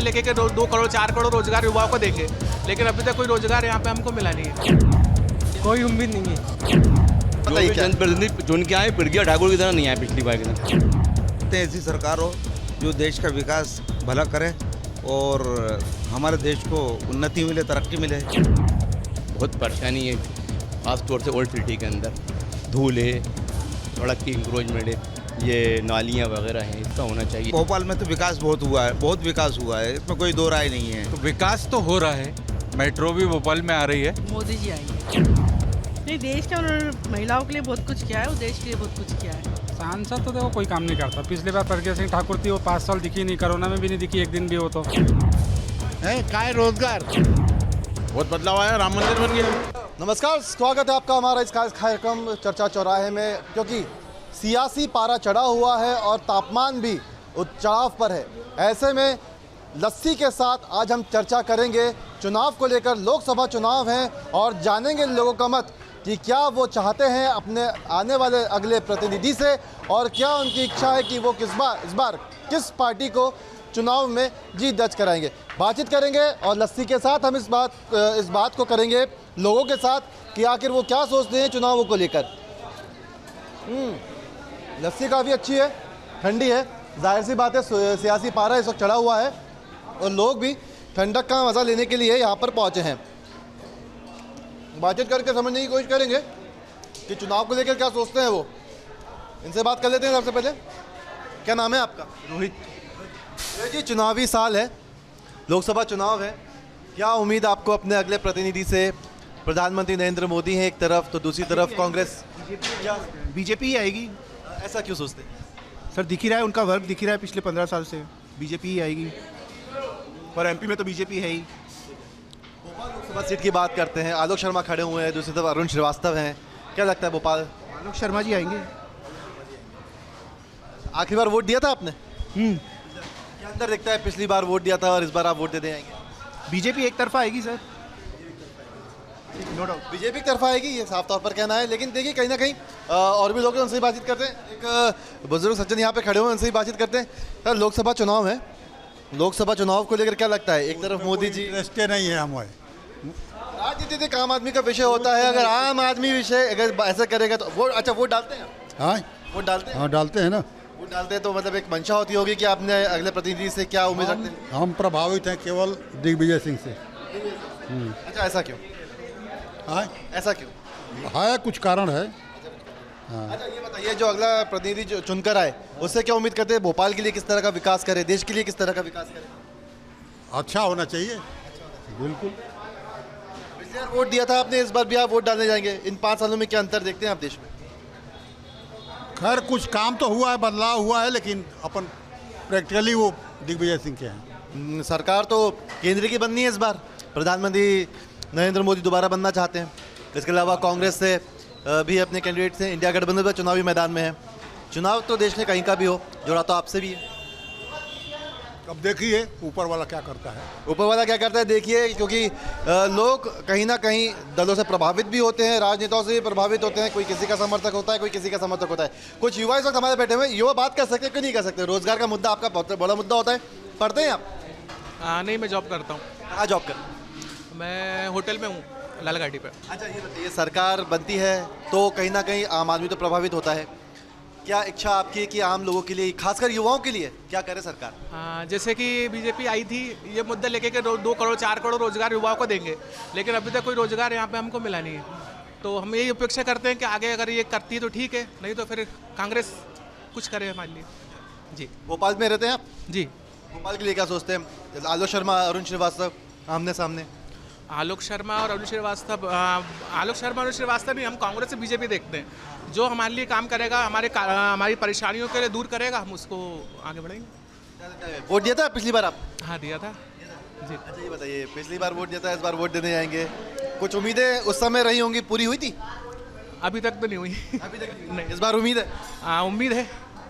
लेके के 2 करोड़ 4 करोड़ रोजगार युवाओं को देंगे, लेकिन अभी तक कोई रोजगार यहाँ पे हमको मिला नहीं है। कोई उम्मीद नहीं है। जनप्रतिनिधि चुन के आए प्रज्ञा ठाकुर की तरह नहीं आए पिछली बार की तरह। ऐसी सरकार हो जो देश का विकास भला करे और हमारे देश को उन्नति मिले, तरक्की मिले। बहुत परेशानी है, खास तौर से ओल्ड सिटी के अंदर धूल है, सड़क की इंक्रोचमेंट है, ये नालियाँ वगैरह हैं, इसका होना चाहिए। भोपाल में तो विकास बहुत हुआ है, बहुत विकास हुआ है, इसमें कोई दो राय नहीं है। तो विकास तो हो रहा है, मेट्रो भी भोपाल में आ रही है। मोदी जी आएंगे। नहीं, देश का उन्होंने महिलाओं के लिए बहुत कुछ किया है, वो देश के लिए बहुत कुछ किया है। सांसद तो देखो कोई काम नहीं करता। पिछले बार प्रज्ञा सिंह ठाकुर थी, वो 5 साल दिखी नहीं, कोरोना में भी नहीं दिखी, एक दिन भी हो तो है काय रोजगार। बहुत बदलाव आया, राम मंदिर बन गया। नमस्कार, स्वागत है आपका हमारा इस खास कार्यक्रम चर्चा चौराहे में। क्योंकि सियासी पारा चढ़ा हुआ है और तापमान भी चढ़ाव पर है, ऐसे में लस्सी के साथ आज हम चर्चा करेंगे चुनाव को लेकर। लोकसभा चुनाव हैं और जानेंगे लोगों का मत कि क्या वो चाहते हैं अपने आने वाले अगले प्रतिनिधि से, और क्या उनकी इच्छा है कि वो इस बार किस पार्टी को चुनाव में जीत दर्ज कराएंगे। बातचीत करेंगे और लस्सी के साथ हम इस बात को करेंगे लोगों के साथ कि आखिर वो क्या सोचते हैं चुनावों को लेकर। लस्सी काफ़ी अच्छी है, ठंडी है, जाहिर सी बात है सियासी पारा इस वक्त चढ़ा हुआ है और लोग भी ठंडक का मज़ा लेने के लिए यहाँ पर पहुँचे हैं। बातचीत करके समझने की कोशिश करेंगे कि चुनाव को लेकर क्या सोचते हैं वो। इनसे बात कर लेते हैं। सबसे पहले क्या नाम है आपका? रोहित जी, चुनावी साल है, लोकसभा चुनाव है, क्या उम्मीद आपको अपने अगले प्रतिनिधि से? प्रधानमंत्री नरेंद्र मोदी हैं एक तरफ, तो दूसरी तरफ कांग्रेस। बीजेपी ही आएगी। ऐसा क्यों सोचते हैं? सर दिख ही रहा है, उनका वर्क दिख ही रहा है पिछले 15 साल से, बीजेपी ही आएगी। और एमपी में तो बीजेपी है ही। लोकसभा सीट की बात करते हैं, आलोक शर्मा खड़े हुए हैं, दूसरी तरफ अरुण श्रीवास्तव हैं, क्या लगता है भोपाल? आलोक शर्मा जी आएंगे। आखिरी बार वोट दिया था आपने? क्या अंदर दिखता है, पिछली बार वोट दिया था और इस बार आप वोट देने आएंगे? बीजेपी एक तरफा आएगी सर, नो डाउट। बीजेपी की तरफ आएगी, ये साफ तौर पर कहना है। लेकिन देखिए कहीं ना कहीं और भी लोग हैं, उनसे ही बातचीत करते हैं। एक बुजुर्ग सज्जन यहाँ पे खड़े हुए हैं, उनसे ही बातचीत करते हैं। सर, लोकसभा चुनाव है, लोकसभा चुनाव को लेकर क्या लगता है? एक तरफ मोदी जी, इंटरेस्ट नहीं है हमारे। राजनीति एक आम आदमी का विषय होता है, अगर आम आदमी विषय अगर ऐसा करेगा तो वोट, अच्छा वोट डालते हैं? हाँ वोट डालते हैं? हाँ डालते हैं ना। वोट डालते हैं तो मतलब एक मंशा होती होगी कि आपने अगले प्रतिनिधि से क्या उम्मीद रखते हैं? हम प्रभावित हैं केवल दिग्विजय सिंह से। अच्छा, ऐसा क्यों? हाँ, ऐसा क्यों? है कुछ कारण है। अच्छा, ये बताइए, जो अगला प्रतिनिधि जो चुनकर आए उससे क्या उम्मीद करते हैं? भोपाल के लिए किस तरह का विकास करे, देश के लिए किस तरह का विकास करे? अच्छा होना चाहिए, बिल्कुल। पिछली बार वोट दिया था आपने, इस बार भी आप वोट डालने जाएंगे। इन 5 सालों में क्या अंतर देखते हैं आप देश में? खैर कुछ काम तो हुआ है, बदलाव हुआ है, लेकिन अपन प्रैक्टिकली वो दिग्विजय सिंह के हैं। सरकार तो केंद्र की बननी है इस बार, प्रधानमंत्री नरेंद्र मोदी दोबारा बनना चाहते हैं। इसके अलावा कांग्रेस से भी अपने कैंडिडेट से इंडिया गठबंधन पर चुनावी मैदान में है। चुनाव तो देश में कहीं का भी हो, जुड़ा तो आपसे भी है। अब देखिए ऊपर वाला क्या करता है। ऊपर वाला क्या करता है देखिए, क्योंकि लोग कहीं ना कहीं दलों से प्रभावित भी होते हैं, राजनेताओं से भी प्रभावित होते हैं। कोई किसी का समर्थक होता है, कोई किसी का समर्थक होता है। कुछ युवा इस वक्त हमारे बैठे हुए, युवा बात कर सकते हैं, क्यों नहीं कर सकते? रोजगार का मुद्दा आपका बहुत बड़ा मुद्दा होता है। पढ़ते हैं आप? नहीं, मैं जॉब करता हूँ। कहाँ जॉब कर? मैं होटल में हूँ, लाल घाटी पे। अच्छा, ये बताइए, सरकार बनती है तो कहीं ना कहीं आम आदमी तो प्रभावित होता है। क्या इच्छा आपकी है कि आम लोगों के लिए, खासकर युवाओं के लिए क्या करे सरकार? जैसे कि बीजेपी आई थी, ये मुद्दा लेके के 2 करोड़ 4 करोड़ रोजगार युवाओं को देंगे, लेकिन अभी तक कोई रोजगार यहाँ पे हमको मिला नहीं है। तो हम यही अपेक्षा करते हैं कि आगे अगर ये करती है तो ठीक है, नहीं तो फिर कांग्रेस कुछ करे हमारे लिए। जी। भोपाल में रहते हैं आप? जी। भोपाल के लिए क्या सोचते हैं? आलोक शर्मा, अरुण श्रीवास्तव आमने सामने। आलोक शर्मा और अरुण श्रीवास्तव, आलोक शर्मा और अरुण श्रीवास्तव नहीं, हम कांग्रेस से बीजेपी देखते हैं। जो हमारे लिए काम करेगा, हमारी परेशानियों के लिए दूर करेगा, हम उसको आगे बढ़ेंगे। वोट दिया था पिछली बार आप? हाँ, दिया था जी। अच्छा, ये बताइए, पिछली बार वोट दिया था, इस बार वोट देने जाएंगे, कुछ उम्मीदें उस समय रही होंगी, पूरी हुई थी? अभी तक तो नहीं हुई। अभी तक नहीं। इस बार उम्मीद है? हाँ, उम्मीद है।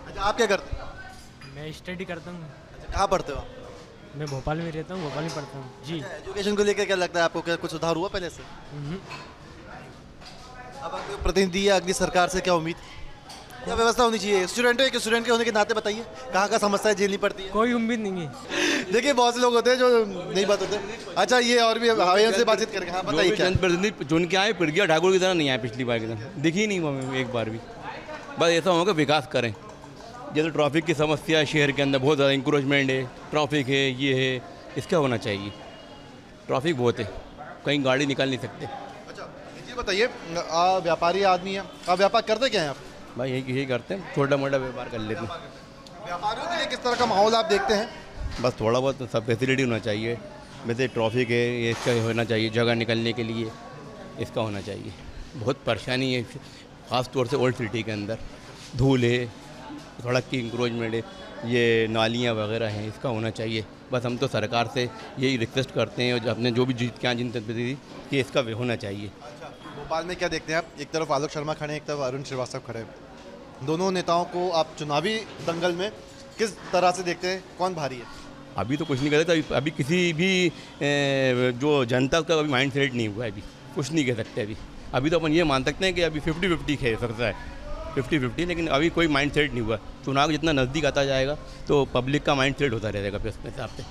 अच्छा, आप क्या करते हैं? मैं स्टडी करता हूँ। अच्छा, कहाँ पढ़ते हो आप? मैं भोपाल में रहता हूँ, भोपाल में पढ़ता हूँ जी। एजुकेशन को लेकर क्या लगता है आपको, क्या कुछ सुधार हुआ पहले से? अब अगले प्रतिनिधि या अगली सरकार से क्या उम्मीद, क्या व्यवस्था होनी चाहिए? स्टूडेंट हो, एक स्टूडेंट के होने के नाते बताइए, कहाँ का समस्याएं झेलनी पड़ती है? कोई उम्मीद नहीं है। देखिए बहुत से लोग होते हैं जो नहीं बात होते। अच्छा ये और भी हमें उनसे बातचीत करेंगे। हाँ बताइए क्या? जनप्रतिनिधि चुन के आए प्रज्ञा ठाकुर की तरह नहीं आए, पिछली बार की तरह दिखी ही नहीं हमें एक बार भी। बस ऐसा होगा विकास करें। जैसे ट्रैफिक की समस्या है शहर के अंदर, बहुत ज़्यादा इंक्रोचमेंट है, ट्रैफिक है, ये है, इसका होना चाहिए। ट्रैफिक बहुत है, कहीं गाड़ी निकाल नहीं सकते। अच्छा ये बताइए, आप व्यापारी आदमी हैं, आप व्यापार करते क्या हैं आप? भाई यही करते हैं, छोटा मोटा व्यापार कर लेते हैं। व्यापारियों के लिए किस तरह का माहौल आप देखते हैं? बस थोड़ा बहुत सब फैसिलिटी होना चाहिए। वैसे ट्रैफिक है, ये इसका होना चाहिए, जगह निकलने के लिए इसका होना चाहिए। बहुत परेशानी है, ख़ास तौर से ओल्ड सिटी के अंदर धूल है, सड़क की इंक्रोचमेंट है, ये नालियाँ वगैरह हैं, इसका होना चाहिए। बस हम तो सरकार से यही रिक्वेस्ट करते हैं और अपने जो भी जीत के यहाँ जनप्रतिनिधि कि इसका होना चाहिए। भोपाल में क्या देखते हैं आप? एक तरफ आलोक शर्मा खड़े हैं, एक तरफ अरुण श्रीवास्तव खड़े हैं। दोनों नेताओं को आप चुनावी दंगल में किस तरह से देखते हैं, कौन भारी है? अभी तो कुछ नहीं कर सकते, अभी किसी भी जो जनता का अभी माइंड सेट नहीं हुआ है, अभी कुछ नहीं कह सकते। अभी तो अपन ये मान सकते हैं कि अभी 50-50 खेल सकता है, 50-50, लेकिन अभी कोई माइंड सेट नहीं हुआ। चुनाव जितना नज़दीक आता जाएगा तो पब्लिक का माइंड सेट होता रहेगा फिर उसके हिसाब से।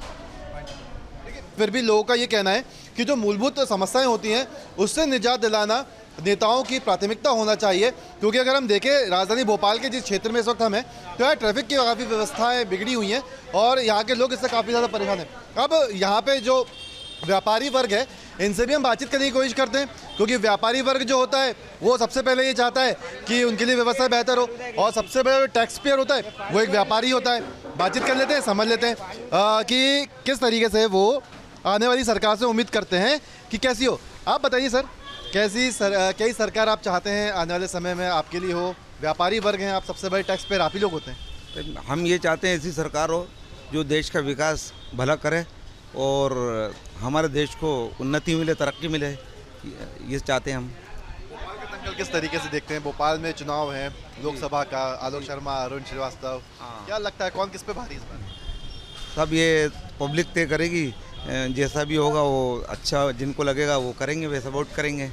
फिर भी लोगों का ये कहना है कि जो मूलभूत समस्याएं होती हैं उससे निजात दिलाना नेताओं की प्राथमिकता होना चाहिए, क्योंकि अगर हम देखें राजधानी भोपाल के जिस क्षेत्र में इस वक्त हम हैं तो यहाँ ट्रैफिक की काफ़ी व्यवस्थाएं बिगड़ी हुई हैं और यहाँ के लोग इससे काफ़ी ज़्यादा परेशान हैं। अब यहाँ पे जो व्यापारी वर्ग है इनसे भी हम बातचीत करने की कोशिश करते हैं, क्योंकि व्यापारी वर्ग जो होता है वो सबसे पहले ये चाहता है कि उनके लिए व्यवस्था बेहतर हो, और सबसे बड़ा टैक्स पेयर होता है वो एक व्यापारी होता है। बातचीत कर लेते हैं, समझ लेते हैं कि किस तरीके से वो आने वाली सरकार से उम्मीद करते हैं कि कैसी हो। आप बताइए सर, कैसी सरकार आप चाहते हैं आने वाले समय में आपके लिए हो? व्यापारी वर्ग हैं, आप सबसे बड़े टैक्स पेयर आप ही लोग होते हैं। हम ये चाहते हैं ऐसी सरकार हो जो देश का विकास भला करे और हमारे देश को उन्नति मिले, तरक्की मिले, ये चाहते हैं हम। भोपाल के दंगल किस तरीके से देखते हैं? भोपाल में चुनाव है लोकसभा का, आलोक शर्मा, अरुण श्रीवास्तव, क्या लगता है कौन किस पे भारी इस बार? सब ये पब्लिक तय करेगी, जैसा भी होगा वो अच्छा जिनको लगेगा वो करेंगे, वैसा वोट करेंगे।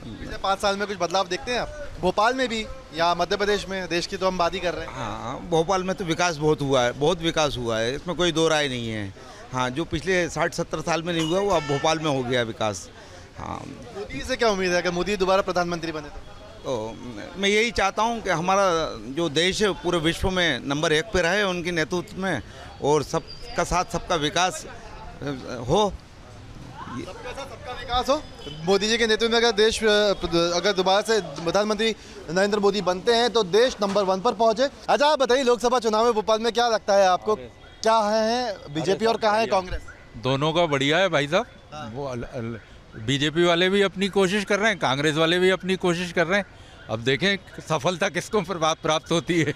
पिछले 5 साल में कुछ बदलाव देखते हैं आप भोपाल में भी या मध्य प्रदेश में? देश की तो हम बात ही कर रहे हैं। हाँ, भोपाल में तो विकास बहुत हुआ है, बहुत विकास हुआ है, इसमें कोई दो राय नहीं है। हाँ, जो पिछले 60-70 साल में नहीं हुआ वो अब भोपाल में हो गया विकास। हाँ, मोदी से क्या उम्मीद है कि मोदी दोबारा प्रधानमंत्री बने तो मैं यही चाहता हूँ कि हमारा जो देश है पूरे विश्व में नंबर 1 पे रहे उनके नेतृत्व में, और सबका साथ सबका विकास हो। सबका विकास हो। मोदी जी के नेतृत्व में अगर देश अगर दोबारा से प्रधानमंत्री नरेंद्र मोदी बनते हैं तो देश नंबर 1 पर पहुंचे। अच्छा आप बताइए, लोकसभा चुनाव में भोपाल में क्या लगता है आपको, क्या है बीजेपी और कहाँ है कांग्रेस? दोनों का बढ़िया है भाई साहब। वो बीजेपी वाले भी अपनी कोशिश कर रहे हैं, कांग्रेस वाले भी अपनी कोशिश कर रहे हैं। अब देखें सफलता किसको प्राप्त होती है।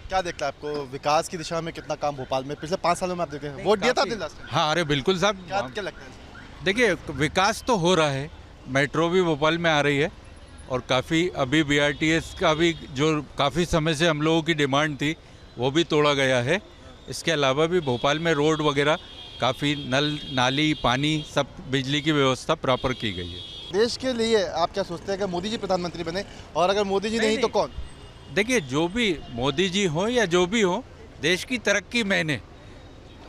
क्या देखता है आपको विकास की दिशा में कितना काम भोपाल में पिछले 5 सालों में आप देखें? वोट दिया था आपने लास्ट टाइम? हाँ, अरे बिल्कुल साहब। क्या लगता है? देखिए विकास तो हो रहा है, मेट्रो भी भोपाल में आ रही है, और काफ़ी अभी BRTS का भी जो काफ़ी समय से हम लोगों की डिमांड थी वो भी तोड़ा गया है। इसके अलावा भी भोपाल में रोड वगैरह काफ़ी नल नाली पानी सब बिजली की व्यवस्था प्रॉपर की गई है। देश के लिए आप क्या सोचते हैं कि मोदी जी प्रधानमंत्री बने, और अगर मोदी जी नहीं तो कौन? देखिए जो भी मोदी जी हो या जो भी हो, देश की तरक्की मैंने,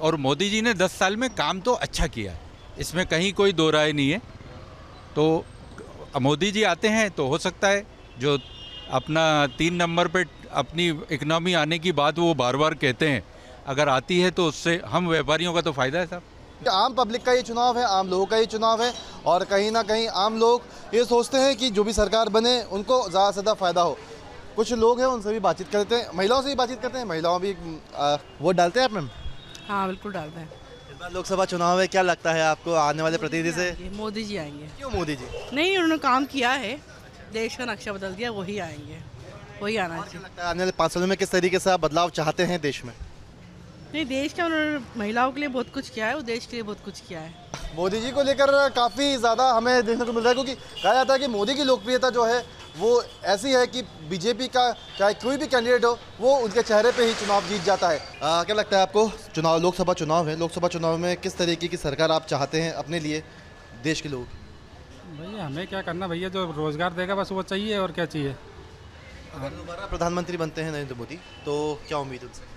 और मोदी जी ने 10 साल में काम तो अच्छा किया है, इसमें कहीं कोई दो राय नहीं है। तो मोदी जी आते हैं तो हो सकता है जो अपना 3 नंबर पे अपनी इकनॉमी आने की बात वो बार बार कहते हैं, अगर आती है तो उससे हम व्यापारियों का तो फ़ायदा है साहब। आम पब्लिक का ये चुनाव है, आम लोगों का ये चुनाव है, और कहीं ना कहीं आम लोग ये सोचते हैं कि जो भी सरकार बने उनको ज़्यादा से ज़्यादा फ़ायदा हो। कुछ लोग हैं उनसे भी बातचीत करते हैं, महिलाओं से भी बातचीत करते हैं। महिलाओं भी वोट डालते हैं आप मैम? हाँ बिल्कुल डालते हैं। इस बार लोकसभा चुनाव है, क्या लगता है आपको आने वाले प्रतिनिधि से? मोदी जी आएंगे। क्यों मोदी जी? नहीं, उन्होंने काम किया है, देश का नक्शा बदल दिया, वही आएंगे, वही आना चाहिए। लगता है आने वाले 5 सालों में किस तरीके से आप बदलाव चाहते हैं देश में? नहीं, देश का उन्होंने महिलाओं के लिए बहुत कुछ किया है, वो देश के लिए बहुत कुछ किया है। मोदी जी को लेकर काफ़ी ज़्यादा हमें देखने को मिल रहा है, क्योंकि कहा जाता है कि मोदी की लोकप्रियता जो है वो ऐसी है कि बीजेपी का चाहे कोई भी कैंडिडेट हो वो उनके चेहरे पे ही चुनाव जीत जाता है। क्या लगता है आपको, चुनाव लोकसभा चुनाव है, लोकसभा चुनाव में किस तरीके की सरकार आप चाहते हैं अपने लिए, देश के लोग? भैया हमें क्या करना भैया, जो रोज़गार देगा बस वो चाहिए, और क्या चाहिए। अगर दोबारा प्रधानमंत्री बनते हैं नरेंद्र मोदी तो क्या उम्मीद उनसे?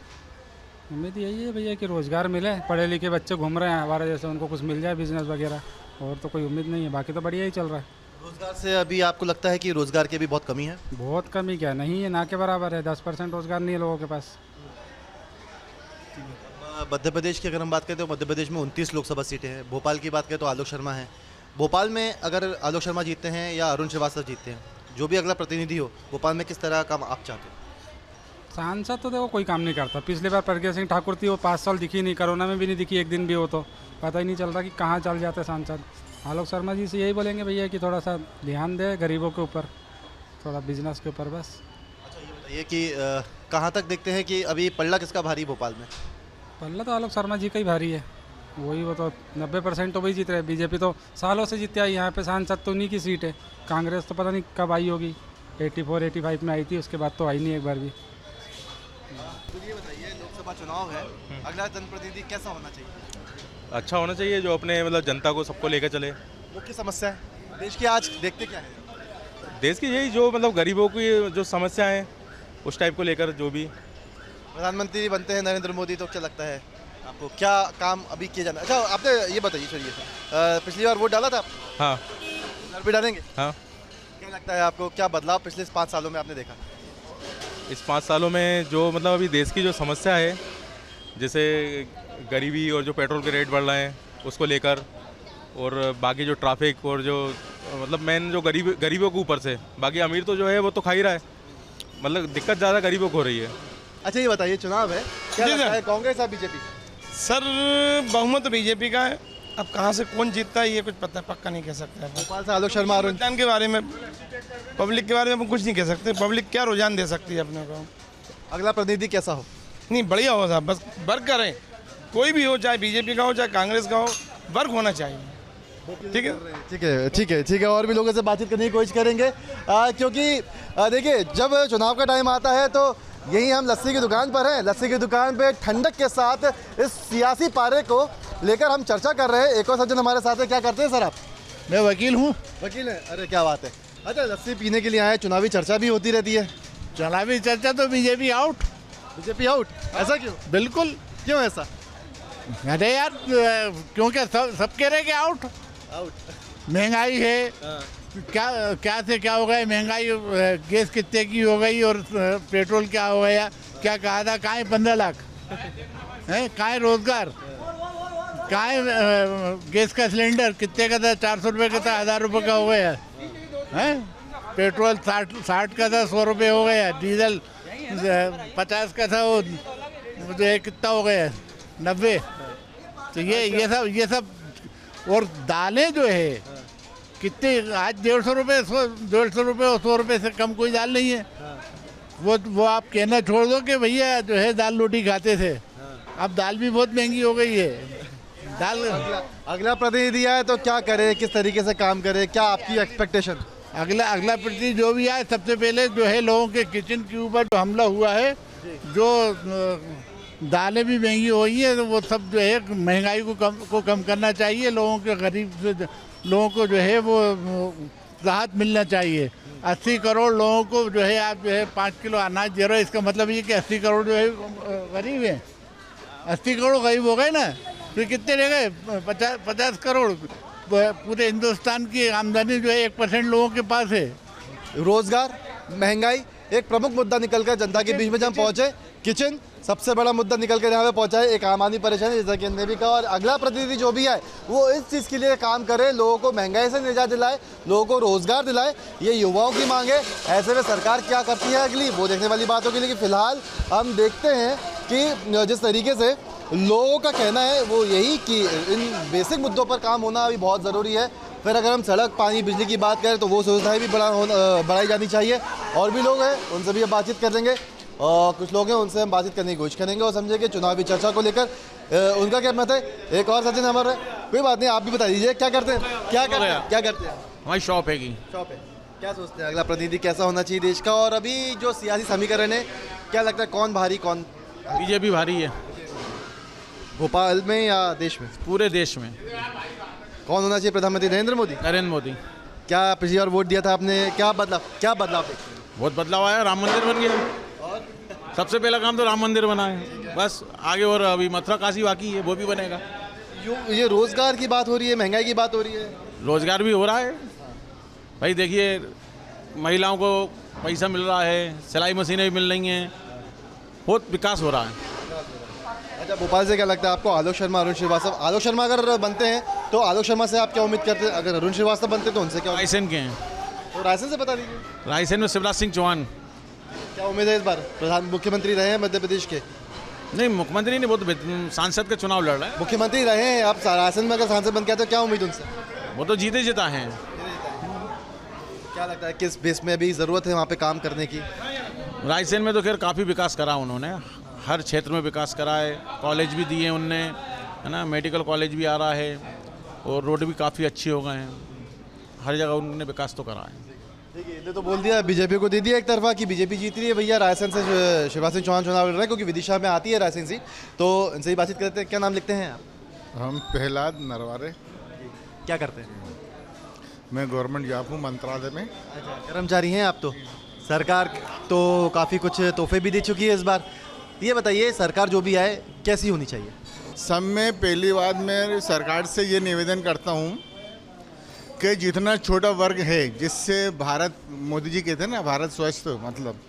उम्मीद यही है भैया कि रोज़गार मिले, पढ़े लिखे बच्चे घूम रहे हैं हमारे जैसे, उनको कुछ मिल जाए बिजनेस वगैरह, और तो कोई उम्मीद नहीं है, बाकी तो बढ़िया ही चल रहा है। रोजगार से अभी आपको लगता है कि रोजगार की भी बहुत कमी है? बहुत कमी क्या नहीं है, ना के बराबर है, 10% रोज़गार नहीं है लोगों के पास। मध्य प्रदेश की अगर हम बात करें तो मध्य प्रदेश में 29 लोकसभा सीटें हैं। भोपाल की बात करें तो आलोक शर्मा है। भोपाल में अगर आलोक शर्मा जीतते हैं या अरुण श्रीवास्तव जीतते हैं, जो भी अगला प्रतिनिधि हो, भोपाल में किस तरह का काम आप चाहते हैं? सांसद तो देखो कोई काम नहीं करता। पिछली बार प्रज्ञा सिंह ठाकुर थी, वो 5 साल दिखी नहीं, कोरोना में भी नहीं दिखी एक दिन भी, वो तो पता ही नहीं चल रहा कि कहाँ चल जाते सांसद। आलोक शर्मा जी से यही बोलेंगे भैया कि थोड़ा सा ध्यान दे गरीबों के ऊपर, थोड़ा बिजनेस के ऊपर बस। अच्छा ये बताइए कि कहाँ तक देखते हैं कि अभी पल्ला किसका भारी भोपाल में? पल्ला तो आलोक शर्मा जी का ही भारी है, वही, वो तो 90% तो वही जीत रहे हैं। बीजेपी तो सालों से जीते आई, यहाँ पे सांसद तो उन्हीं की सीट है। कांग्रेस तो पता नहीं कब आई होगी, 84-85 में आई थी, उसके बाद तो आई नहीं एक बार भी। तो ये बताइए, लोकसभा चुनाव है, अगला जनप्रतिनिधि कैसा होना चाहिए? अच्छा होना चाहिए, जो अपने मतलब जनता को सबको लेकर चले। मुख्य समस्या है देश की आज देखते क्या है? देश की यही जो मतलब गरीबों की जो समस्या है उस टाइप को लेकर जो भी। प्रधानमंत्री बनते हैं नरेंद्र मोदी तो क्या लगता है आपको, क्या काम अभी किए जाना? अच्छा आपने ये बताइए, चलिए पिछली बार वोट डाला था आप? हाँ। इस बार भी डालेंगे? हाँ। क्या लगता है आपको, क्या बदलाव पिछले 5 सालों में आपने देखा? इस 5 सालों में जो मतलब अभी देश की जो समस्या है, जैसे गरीबी और जो पेट्रोल के रेट बढ़ रहे हैं उसको लेकर, और बाकी जो ट्रैफिक और जो मतलब मेन जो गरीबों के ऊपर से, बाकी अमीर तो जो है वो तो खा ही रहा है, मतलब दिक्कत ज़्यादा गरीबों को हो रही है। अच्छा ये बताइए, चुनाव है, क्या लगता है कांग्रेस या बीजेपी? सर बहुमत तो बीजेपी का है, अब कहाँ से कौन जीतता है ये कुछ पक्का नहीं कह सकते हैं। भोपाल से आलोक शर्मा, रुझान के बारे में, पब्लिक के बारे में हम कुछ नहीं कह सकते, पब्लिक क्या रुझान दे सकती है अपने को। अगला प्रतिनिधि कैसा हो? नहीं बढ़िया हो साहब, बस वर्क करें, कोई भी हो, चाहे बीजेपी का हो चाहे कांग्रेस का हो, वर्क होना चाहिए। ठीक है, ठीक है, ठीक है, ठीक है। और भी लोगों से बातचीत करने की कोशिश करेंगे, क्योंकि देखिए जब चुनाव का टाइम आता है तो यही हम लस्सी की दुकान पर हैं। लस्सी की दुकान पे ठंडक के साथ इस सियासी पारे को लेकर हम चर्चा कर रहे हैं। एक और सज्जन हमारे साथ है। क्या करते हैं सर आप? मैं वकील हूँ। वकील हैं? अरे क्या बात है। अच्छा लस्सी पीने के लिए आए, चुनावी चर्चा भी होती रहती है। चुनावी चर्चा तो बीजेपी आउट। BJP out? ऐसा क्यों? बिल्कुल। क्यों ऐसा? अरे यार क्योंकि सब कह रहे कि आउट। महंगाई है, क्या से क्या हो गया, महंगाई, गैस कितने की हो गई और पेट्रोल क्या हो गया। क्या कहा था, कहाँ 15 लाख है, कहाँ रोजगार, कहाँ गैस का सिलेंडर कितने का था, 400 रुपये का था, 1000 रुपये का हो गया है। पेट्रोल 60 का था, 100 रुपये हो गया। डीजल 50 का था, वो मुझे कितना हो गया, 90। तो ये सब और दालें जो है कितने, आज 150 रुपये, 150 रुपये और 100 रुपये से कम कोई दाल नहीं है। वो आप कहना छोड़ दो कि भैया जो है दाल रोटी खाते थे, अब दाल भी बहुत महंगी हो गई है। दाल अगला प्रतिनिधि आए तो क्या करे, किस तरीके से काम करे, क्या आपकी एक्सपेक्टेशन? अगला प्रतिनिधि जो भी आए, सबसे पहले जो है लोगों के किचन के ऊपर जो हमला हुआ है, जो दालें भी महंगी हो गई है, तो वो सब जो है महंगाई को कम करना चाहिए। लोगों के गरीब से लोगों को जो है वो राहत मिलना चाहिए। 80 करोड़ लोगों को जो है आप जो है 5 किलो अनाज दे रहे हो, इसका मतलब ये कि 80 करोड़ जो है गरीब हैं। 80 करोड़ गरीब हो गए ना, तो कितने रह गए? 50 करोड़। पूरे हिंदुस्तान की आमदनी जो है 1% लोगों के पास है। रोजगार, महंगाई एक प्रमुख मुद्दा निकल कर जनता के बीच में जब पहुंचे, किचन सबसे बड़ा मुद्दा निकल कर यहाँ पे पहुंचा है। एक आम आदमी परेशान है, जैसा कि हमने भी कहा, और अगला प्रतिनिधि जो भी आए वो इस चीज़ के लिए काम करे, लोगों को महंगाई से निजात दिलाए, लोगों को रोजगार दिलाए। ये युवाओं की मांग है। ऐसे में सरकार क्या करती है अगली, वो देखने वाली बात होगी। लेकिन फिलहाल हम देखते हैं कि जिस तरीके से लोगों का कहना है वो यही कि इन बेसिक मुद्दों पर काम होना अभी बहुत ज़रूरी है। फिर अगर हम सड़क, पानी, बिजली की बात करें तो वो सुविधाएं भी बढ़ाई जानी चाहिए। और भी लोग हैं, उनसे भी हम बातचीत कर लेंगे, और कुछ लोग हैं उनसे हम बातचीत करने की कोशिश करेंगे और समझेंगे चुनावी चर्चा को लेकर उनका क्या मत है। एक और सचिन हमारे, कोई बात नहीं, आप भी बता दीजिए क्या करते हैं, क्या करते हैं? हमारी शॉप है। शॉप है। क्या सोचते हैं अगला प्रतिनिधि कैसा होना चाहिए देश का? और अभी जो सियासी समीकरण है, क्या लगता है कौन भारी, कौन? बीजेपी भारी है। भोपाल में या देश में? पूरे देश में। कौन होना चाहिए प्रधानमंत्री? नरेंद्र मोदी। नरेंद्र मोदी। क्या पिछली बार वोट दिया था आपने, क्या बदलाव देखते हैं? बहुत बदलाव आया, राम मंदिर बन गया, सबसे पहला काम तो राम मंदिर बना है, बस आगे और अभी मथुरा काशी बाकी है, वो भी बनेगा। ये रोजगार की बात हो रही है, महंगाई की बात हो रही है। रोजगार भी हो रहा है भाई, देखिए महिलाओं को पैसा मिल रहा है, सिलाई मशीनें भी मिल रही हैं, बहुत विकास हो रहा है। अच्छा, भोपाल से क्या लगता है आपको? आलोक शर्मा, अरुण श्रीवास्तव, आलोक शर्मा अगर बनते हैं तो आलोक शर्मा से आप क्या उम्मीद करते हैं? अगर अरुण श्रीवास्तव बनते तो उनसे क्या? रायसेन के हैं। तो रायसेन से बता दीजिए। रायसेन में शिवराज सिंह चौहान। क्या उम्मीद है इस बार? मुख्यमंत्री रहे हैं मध्य प्रदेश के? नहीं, मुख्यमंत्री नहीं, वो तो सांसद का चुनाव लड़ रहे हैं। मुख्यमंत्री रहे हैं, आप रायसेन में अगर सांसद बन के आते तो क्या उम्मीद उनसे? वो तो जीते जीता है। क्या लगता है किस बेस में अभी ज़रूरत है वहाँ पे काम करने की? रायसेन में तो खैर काफ़ी विकास करा उन्होंने, हर क्षेत्र में विकास करा है, कॉलेज भी दिए उनने, है ना, मेडिकल कॉलेज भी आ रहा है और रोड भी काफ़ी अच्छी हो गए हैं, हर जगह उन्होंने विकास तो करा है। ठीक है, ये तो बोल दिया, बीजेपी को दे दिया एक तरफा कि बीजेपी जीत रही है भैया, रायसेन से शिवराज सिंह चौहान चुनाव लड़ रहे हैं क्योंकि विदिशा में आती है रायसेन से। तो इनसे ही बातचीत करते हैं। क्या नाम लिखते हैं आप? हम प्रहलाद नरवारे। क्या करते हैं? मैं गवर्नमेंट जॉब हूँ मंत्रालय में। कर्मचारी हैं आप? तो सरकार तो काफ़ी कुछ तोहफे भी दे चुकी है इस बार। ये बताइए, सरकार जो भी आए कैसी होनी चाहिए? सब में पहली बात मैं सरकार से ये निवेदन करता हूँ कि जितना छोटा वर्ग है, जिससे भारत, मोदी जी कहते हैं ना भारत स्वस्थ, मतलब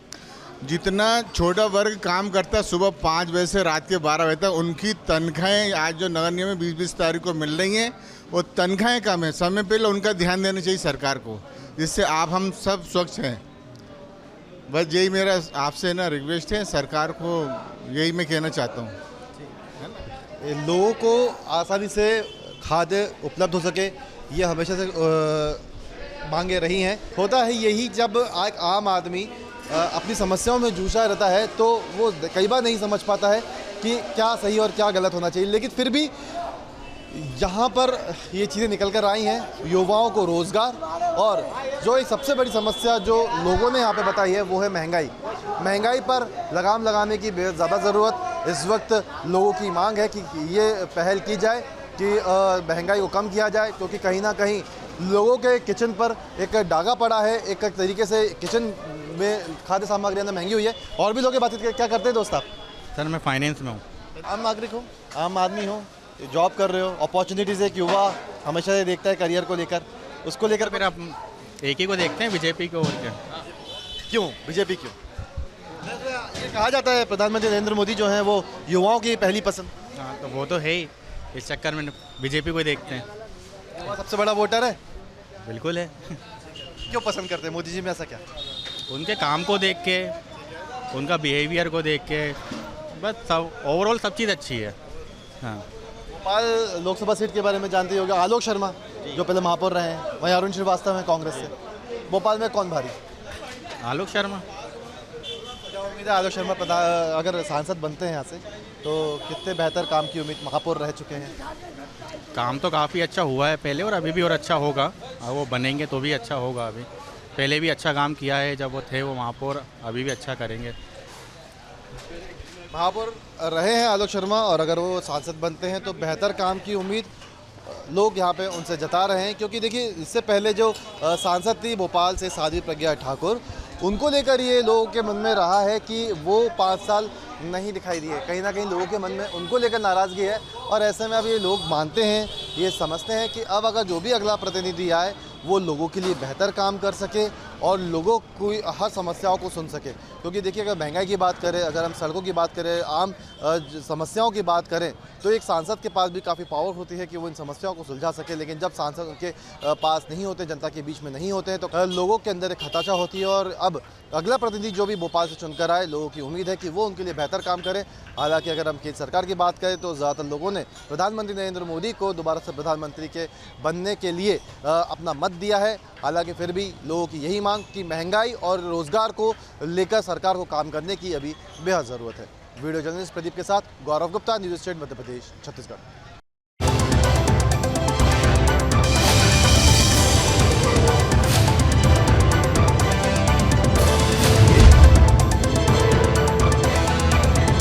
जितना छोटा वर्ग काम करता है सुबह 5 बजे से रात के 12 बजे तक, उनकी तनख्वाहें आज जो नगर निगम में 20-20 तारीख को मिल रही हैं, वो तनख्वाहें कम है। समय पहले उनका ध्यान देना चाहिए सरकार को, जिससे आप हम सब स्वच्छ हैं। बस यही मेरा आपसे ना रिक्वेस्ट है, सरकार को यही मैं कहना चाहता हूँ। लोगों को आसानी से खाद्य उपलब्ध हो सके, ये हमेशा से मांगे रही हैं। होता है यही, जब एक आम आदमी अपनी समस्याओं में जूझा रहता है तो वो कई बार नहीं समझ पाता है कि क्या सही और क्या गलत होना चाहिए। लेकिन फिर भी यहाँ पर ये चीज़ें निकल कर आई हैं, युवाओं को रोज़गार, और जो एक सबसे बड़ी समस्या जो लोगों ने यहाँ पे बताई है वो है महंगाई। महंगाई पर लगाम लगाने की बेहद ज़्यादा ज़रूरत इस वक्त लोगों की मांग है कि ये पहल की जाए कि महंगाई को कम किया जाए, क्योंकि कहीं ना कहीं लोगों के किचन पर एक डागा पड़ा है। एक तरीके से किचन में खाद्य सामग्री अंदर महंगी हुई है। और भी लोग बातचीत क्या करते हैं दोस्त आप? सर मैं फाइनेंस में हूँ। आम नागरिक हो, आम आदमी हो, जॉब कर रहे हो, अपॉर्चुनिटीज़ एक युवा हमेशा से देखता है करियर को लेकर, उसको लेकर फिर आप एक ही को देखते हैं, बीजेपी को। और क्या? क्यों बीजेपी क्यों? ये कहा जाता है प्रधानमंत्री नरेंद्र मोदी जो हैं वो युवाओं की पहली पसंद। हाँ, तो वो तो है ही, इस चक्कर में बीजेपी को देखते हैं। युवा सबसे बड़ा वोटर है? बिल्कुल है। क्यों पसंद करते हैं मोदी जी में, ऐसा क्या? उनके काम को देख के, उनका बिहेवियर को देख के, बस सब ओवरऑल सब चीज़ अच्छी है। हाँ, भोपाल लोकसभा सीट के बारे में जानते ही होंगे। आलोक शर्मा जो पहले महापौर रहे हैं, वहीं अरुण श्रीवास्तव हैं कांग्रेस से। भोपाल में कौन भारी? आलोक शर्मा। क्या उम्मीद है आलोक शर्मा अगर सांसद बनते हैं यहाँ से तो कितने बेहतर काम की उम्मीद? महापौर रह चुके हैं, काम तो काफ़ी अच्छा हुआ है पहले और अभी भी और अच्छा होगा, और वो बनेंगे तो भी अच्छा होगा। अभी पहले भी अच्छा काम किया है जब वो थे वो महापौर, अभी भी अच्छा करेंगे। महापौर रहे हैं आलोक शर्मा, और अगर वो सांसद बनते हैं तो बेहतर काम की उम्मीद लोग यहाँ पे उनसे जता रहे हैं। क्योंकि देखिए, इससे पहले जो सांसद थी भोपाल से साध्वी प्रज्ञा ठाकुर, उनको लेकर ये लोगों के मन में रहा है कि वो 5 साल नहीं दिखाई दिए। कहीं ना कहीं लोगों के मन में उनको लेकर नाराज़गी है, और ऐसे में अब ये लोग मानते हैं, ये समझते हैं कि अब अगर जो भी अगला प्रतिनिधि आए वो लोगों के लिए बेहतर काम कर सके और लोगों को हर समस्याओं को सुन सके। क्योंकि देखिए, अगर महंगाई की बात करें, अगर हम सड़कों की बात करें, आम समस्याओं की बात करें, तो एक सांसद के पास भी काफ़ी पावर होती है कि वो इन समस्याओं को सुलझा सके। लेकिन जब सांसद उनके पास नहीं होते, जनता के बीच में नहीं होते हैं, तो लोगों के अंदर एक हताशा होती है। और अब अगला प्रतिनिधि जो भी भोपाल से चुनकर आए, लोगों की उम्मीद है कि वो उनके लिए बेहतर काम करें। हालांकि अगर हम केंद्र सरकार की बात करें तो ज़्यादातर लोगों ने प्रधानमंत्री नरेंद्र मोदी को दोबारा से प्रधानमंत्री के बनने के लिए अपना मत दिया है। हालांकि फिर भी लोगों की यही मांग कि महंगाई और रोज़गार को लेकर सरकार को काम करने की अभी बेहद ज़रूरत है। वीडियो जर्नलिस्ट प्रदीप के साथ गौरव गुप्ता, न्यूज़ स्टेट मध्य प्रदेश, छत्तीसगढ़।